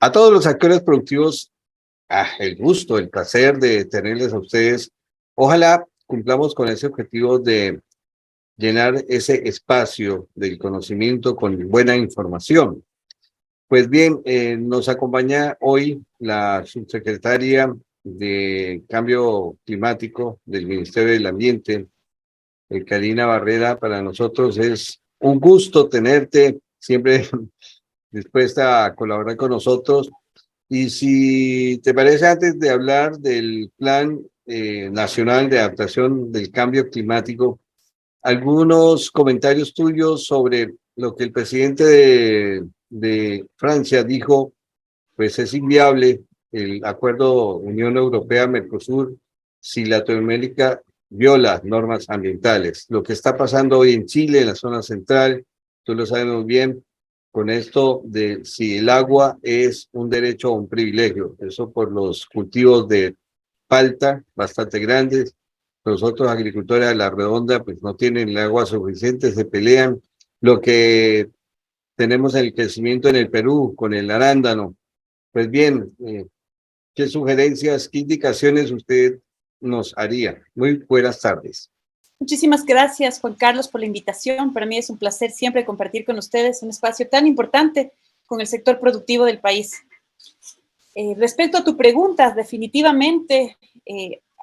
A todos los actores productivos, el gusto, el placer de tenerles a ustedes. Ojalá cumplamos con ese objetivo de llenar ese espacio del conocimiento con buena información. Pues bien, nos acompaña hoy la subsecretaria de Cambio Climático del Ministerio del Ambiente, Karina Barrera. Para nosotros es un gusto tenerte siempre dispuesta a colaborar con nosotros. Y si te parece, antes de hablar del Plan Nacional de Adaptación del Cambio Climático, algunos comentarios tuyos sobre lo que el presidente de Francia dijo. Pues es inviable el acuerdo Unión Europea-Mercosur si Latinoamérica viola normas ambientales. Lo que está pasando hoy en Chile, en la zona central, tú lo sabes muy bien, con esto de si el agua es un derecho o un privilegio. Eso por los cultivos de palta bastante grandes. Los otros agricultores de la redonda pues no tienen el agua suficiente, se pelean. Lo que tenemos en el crecimiento en el Perú con el arándano. Pues bien, ¿qué sugerencias, qué indicaciones usted nos haría? Muy buenas tardes. Muchísimas gracias, Juan Carlos, por la invitación. Para mí es un placer siempre compartir con ustedes un espacio tan importante con el sector productivo del país. Respecto a tu pregunta, definitivamente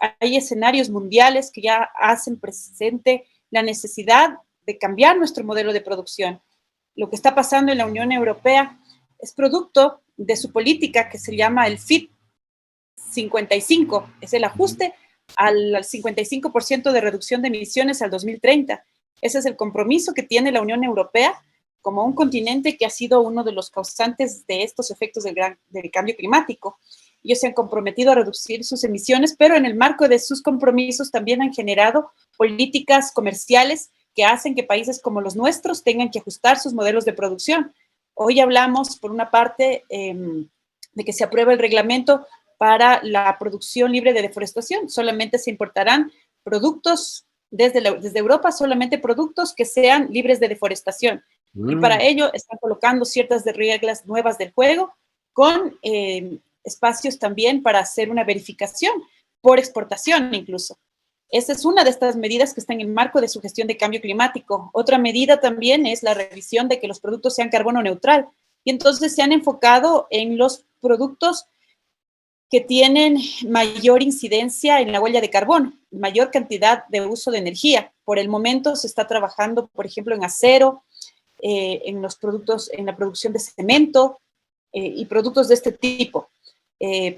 hay escenarios mundiales que ya hacen presente la necesidad de cambiar nuestro modelo de producción. Lo que está pasando en la Unión Europea es producto de su política que se llama el Fit 55, es el ajuste al 55% de reducción de emisiones al 2030. Ese es el compromiso que tiene la Unión Europea como un continente que ha sido uno de los causantes de estos efectos del cambio climático. Ellos se han comprometido a reducir sus emisiones, pero en el marco de sus compromisos también han generado políticas comerciales que hacen que países como los nuestros tengan que ajustar sus modelos de producción. Hoy hablamos, por una parte, de que se aprueba el reglamento para la producción libre de deforestación. Solamente se importarán productos desde Europa, solamente productos que sean libres de deforestación. Y para ello están colocando ciertas reglas nuevas del juego con espacios también para hacer una verificación por exportación incluso. Esa es una de estas medidas que está en el marco de su gestión de cambio climático. Otra medida también es la revisión de que los productos sean carbono neutral. Y entonces se han enfocado en los productos que tienen mayor incidencia en la huella de carbono, mayor cantidad de uso de energía. Por el momento se está trabajando, por ejemplo, en acero, en los productos, en la producción de cemento y productos de este tipo.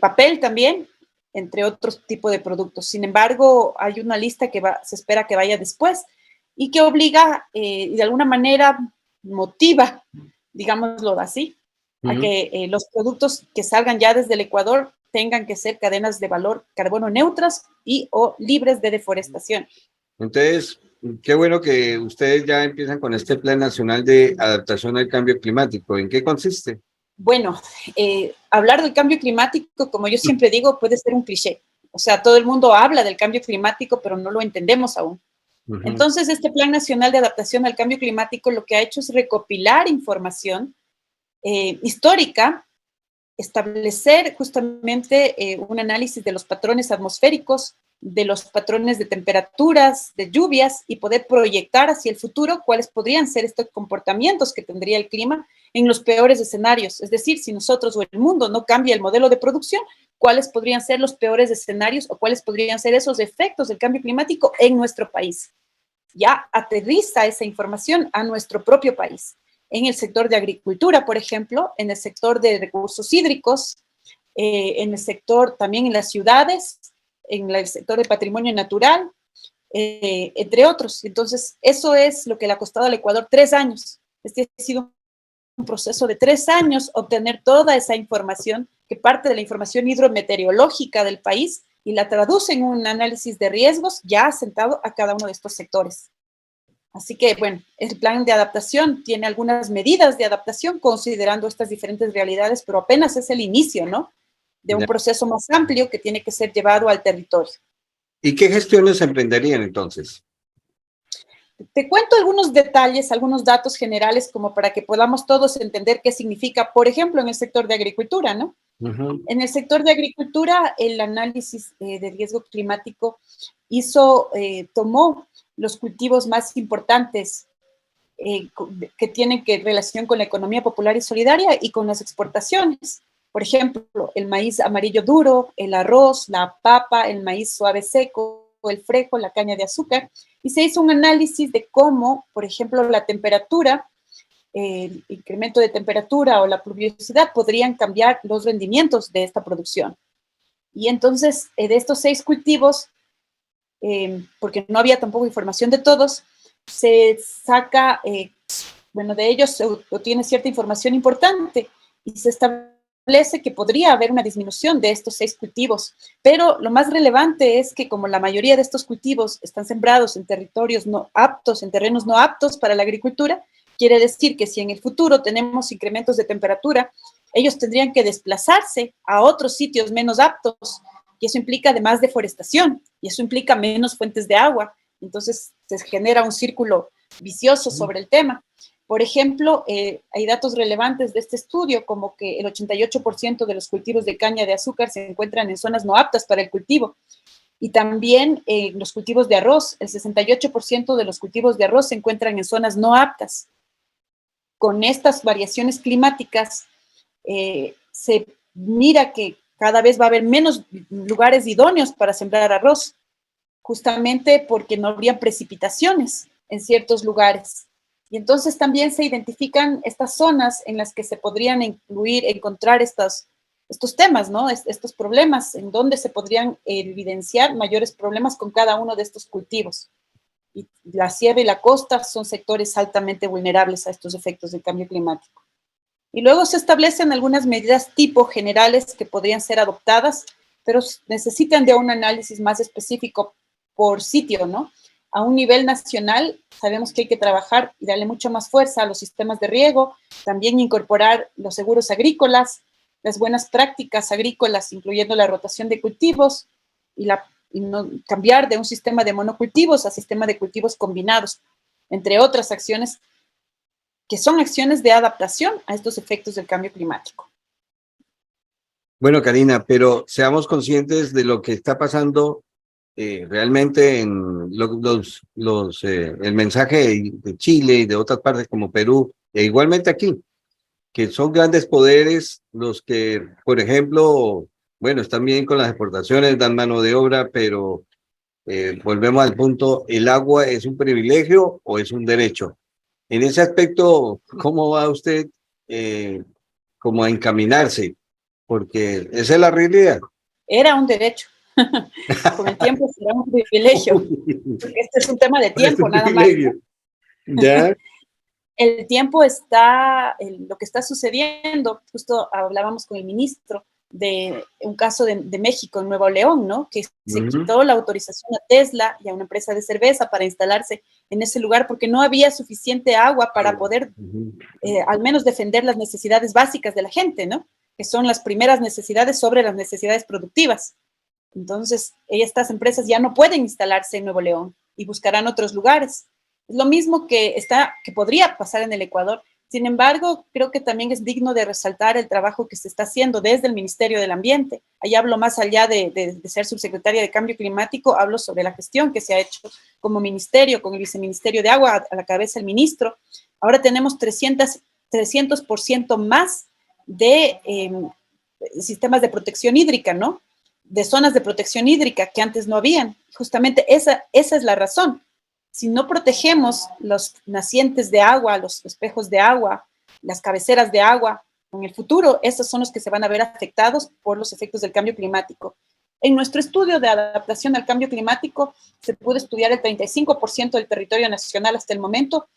Papel también, entre otros tipos de productos. Sin embargo, hay una lista que se espera que vaya después y que obliga y de alguna manera motiva, digámoslo así, a que los productos que salgan ya desde el Ecuador tengan que ser cadenas de valor carbono neutras y o libres de deforestación. Entonces, qué bueno que ustedes ya empiezan con este Plan Nacional de Adaptación al Cambio Climático. ¿En qué consiste? Bueno, hablar del cambio climático, como yo siempre digo, puede ser un cliché. O sea, todo el mundo habla del cambio climático, pero no lo entendemos aún. Entonces, este Plan Nacional de Adaptación al Cambio Climático lo que ha hecho es recopilar información histórica, establecer justamente un análisis de los patrones atmosféricos, de los patrones de temperaturas, de lluvias, y poder proyectar hacia el futuro cuáles podrían ser estos comportamientos que tendría el clima en los peores escenarios. Es decir, si nosotros o el mundo no cambia el modelo de producción, cuáles podrían ser los peores escenarios o cuáles podrían ser esos efectos del cambio climático en nuestro país. Ya aterriza esa información a nuestro propio país. En el sector de agricultura, por ejemplo, en el sector de recursos hídricos, en el sector también en las ciudades, en el sector de patrimonio natural, entre otros. Entonces, eso es lo que le ha costado al Ecuador 3 años. Este ha sido un proceso de 3 años obtener toda esa información que parte de la información hidrometeorológica del país y la traduce en un análisis de riesgos ya asentado a cada uno de estos sectores. Así que, bueno, el plan de adaptación tiene algunas medidas de adaptación considerando estas diferentes realidades, pero apenas es el inicio, ¿no? De un proceso más amplio que tiene que ser llevado al territorio. ¿Y qué gestiones se emprenderían entonces? Te cuento algunos detalles, algunos datos generales como para que podamos todos entender qué significa, por ejemplo, en el sector de agricultura, ¿no? En el sector de agricultura, el análisis de riesgo climático tomó los cultivos más importantes que tienen relación con la economía popular y solidaria y con las exportaciones. Por ejemplo, el maíz amarillo duro, el arroz, la papa, el maíz suave seco, el frejo, la caña de azúcar, y se hizo un análisis de cómo, por ejemplo, la temperatura, el incremento de temperatura o la pluviosidad podrían cambiar los rendimientos de esta producción. Y entonces, de estos 6 cultivos, porque no había tampoco información de todos, se saca, bueno, de ellos se obtiene cierta información importante y se establece que podría haber una disminución de estos 6 cultivos, pero lo más relevante es que como la mayoría de estos cultivos están sembrados en territorios no aptos, en terrenos no aptos para la agricultura, quiere decir que si en el futuro tenemos incrementos de temperatura, ellos tendrían que desplazarse a otros sitios menos aptos, y eso implica además deforestación, y eso implica menos fuentes de agua. Entonces se genera un círculo vicioso sobre el tema. Por ejemplo, hay datos relevantes de este estudio, como que el 88% de los cultivos de caña de azúcar se encuentran en zonas no aptas para el cultivo. Y también los cultivos de arroz, el 68% de los cultivos de arroz se encuentran en zonas no aptas. Con estas variaciones climáticas, se mira que cada vez va a haber menos lugares idóneos para sembrar arroz, justamente porque no habría precipitaciones en ciertos lugares. Y entonces también se identifican estas zonas en las que se podrían encontrar estos temas, ¿no? Estos problemas, en donde se podrían evidenciar mayores problemas con cada uno de estos cultivos. Y la sierra y la costa son sectores altamente vulnerables a estos efectos del cambio climático. Y luego se establecen algunas medidas tipo generales que podrían ser adoptadas, pero necesitan de un análisis más específico por sitio, ¿no? A un nivel nacional sabemos que hay que trabajar y darle mucha más fuerza a los sistemas de riego, también incorporar los seguros agrícolas, las buenas prácticas agrícolas, incluyendo la rotación de cultivos y no, cambiar de un sistema de monocultivos a sistema de cultivos combinados, entre otras acciones que son acciones de adaptación a estos efectos del cambio climático. Bueno, Karina, pero seamos conscientes de lo que está pasando realmente en el mensaje de Chile y de otras partes como Perú, e igualmente aquí, que son grandes poderes los que, por ejemplo, bueno, están bien con las exportaciones, dan mano de obra, pero volvemos al punto, ¿el agua es un privilegio o es un derecho? En ese aspecto, ¿cómo va usted como a encaminarse? Porque esa es la realidad. Era un derecho. Con el tiempo será un privilegio. Porque este es un tema de tiempo, nada más. ¿Ya? El tiempo está, lo que está sucediendo, justo hablábamos con el ministro de un caso de México, en Nuevo León, ¿no? Que se quitó la autorización a Tesla y a una empresa de cerveza para instalarse en ese lugar porque no había suficiente agua para poder al menos defender las necesidades básicas de la gente, ¿no? Que son las primeras necesidades sobre las necesidades productivas. Entonces, estas empresas ya no pueden instalarse en Nuevo León y buscarán otros lugares. Es lo mismo que podría pasar en el Ecuador. Sin embargo, creo que también es digno de resaltar el trabajo que se está haciendo desde el Ministerio del Ambiente. Ahí hablo más allá de ser subsecretaria de Cambio Climático, hablo sobre la gestión que se ha hecho como ministerio, con el viceministerio de Agua a la cabeza del ministro. Ahora tenemos 300% más de sistemas de protección hídrica, ¿no? De zonas de protección hídrica que antes no habían. Justamente esa es la razón. Si no protegemos los nacientes de agua, los espejos de agua, las cabeceras de agua, en el futuro, esos son los que se van a ver afectados por los efectos del cambio climático. En nuestro estudio de adaptación al cambio climático, se pudo estudiar el 35% del territorio nacional hasta el momento,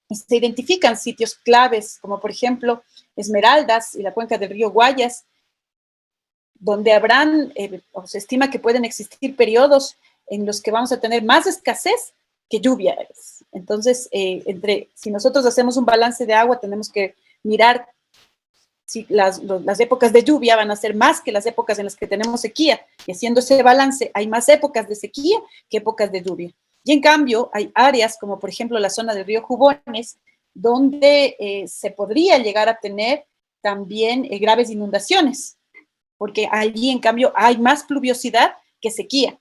y se identifican sitios claves, como por ejemplo Esmeraldas y la cuenca del río Guayas, donde habrán, o se estima que pueden existir periodos en los que vamos a tener más escasez que lluvias. Entonces, si nosotros hacemos un balance de agua, tenemos que mirar si las épocas de lluvia van a ser más que las épocas en las que tenemos sequía. Y haciendo ese balance, hay más épocas de sequía que épocas de lluvia. Y en cambio, hay áreas como por ejemplo la zona del río Jubones, donde se podría llegar a tener también graves inundaciones, porque allí en cambio hay más pluviosidad que sequía.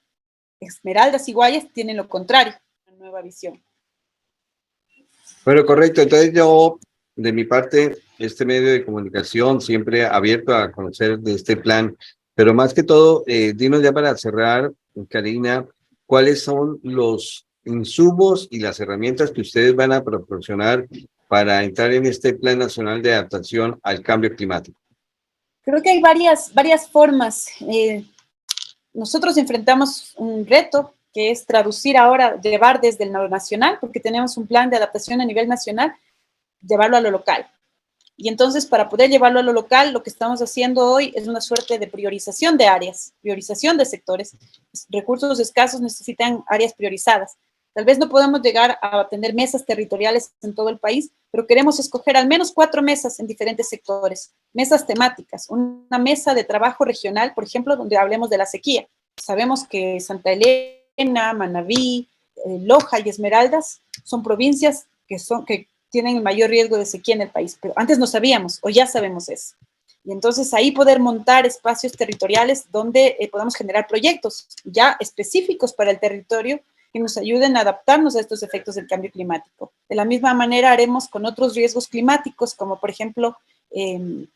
Esmeraldas y Guayas tienen lo contrario, una nueva visión. Bueno, correcto. Entonces yo, de mi parte, este medio de comunicación siempre abierto a conocer de este plan, pero más que todo, dinos ya para cerrar, Karina, ¿cuáles son los insumos y las herramientas que ustedes van a proporcionar para entrar en este Plan Nacional de Adaptación al Cambio Climático? Creo que hay varias formas. Nosotros enfrentamos un reto que es traducir ahora, llevar desde lo nacional, porque tenemos un plan de adaptación a nivel nacional, llevarlo a lo local. Y entonces, para poder llevarlo a lo local, lo que estamos haciendo hoy es una suerte de priorización de áreas, priorización de sectores. Recursos escasos necesitan áreas priorizadas. Tal vez no podamos llegar a tener mesas territoriales en todo el país, pero queremos escoger al menos 4 mesas en diferentes sectores, mesas temáticas, una mesa de trabajo regional, por ejemplo, donde hablemos de la sequía. Sabemos que Santa Elena, Manabí, Loja y Esmeraldas son provincias que tienen el mayor riesgo de sequía en el país, pero antes no sabíamos, o ya sabemos eso. Y entonces ahí poder montar espacios territoriales donde podamos generar proyectos ya específicos para el territorio que nos ayuden a adaptarnos a estos efectos del cambio climático. De la misma manera haremos con otros riesgos climáticos, como por ejemplo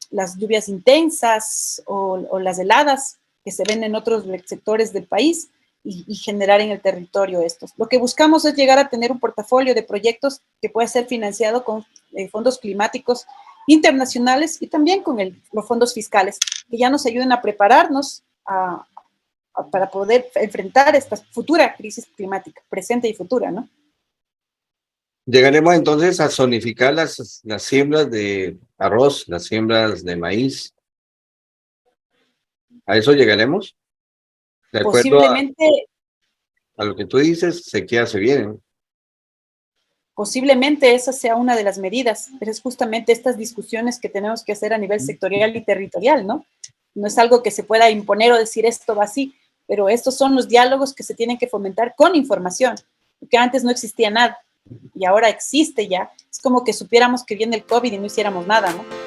las lluvias intensas o las heladas que se ven en otros sectores del país y generar en el territorio estos. Lo que buscamos es llegar a tener un portafolio de proyectos que pueda ser financiado con fondos climáticos internacionales y también con los fondos fiscales, que ya nos ayuden a prepararnos para poder enfrentar esta futura crisis climática, presente y futura, ¿no? Llegaremos entonces a zonificar las siembras de arroz, las siembras de maíz. ¿A eso llegaremos? De acuerdo Posiblemente, a lo que tú dices, sequía se viene. posiblemente esa sea una de las medidas, pero es justamente estas discusiones que tenemos que hacer a nivel sectorial y territorial, ¿no? No es algo que se pueda imponer o decir esto va así, pero estos son los diálogos que se tienen que fomentar con información, porque antes no existía nada y ahora existe ya. Es como que supiéramos que viene el COVID y no hiciéramos nada, ¿no?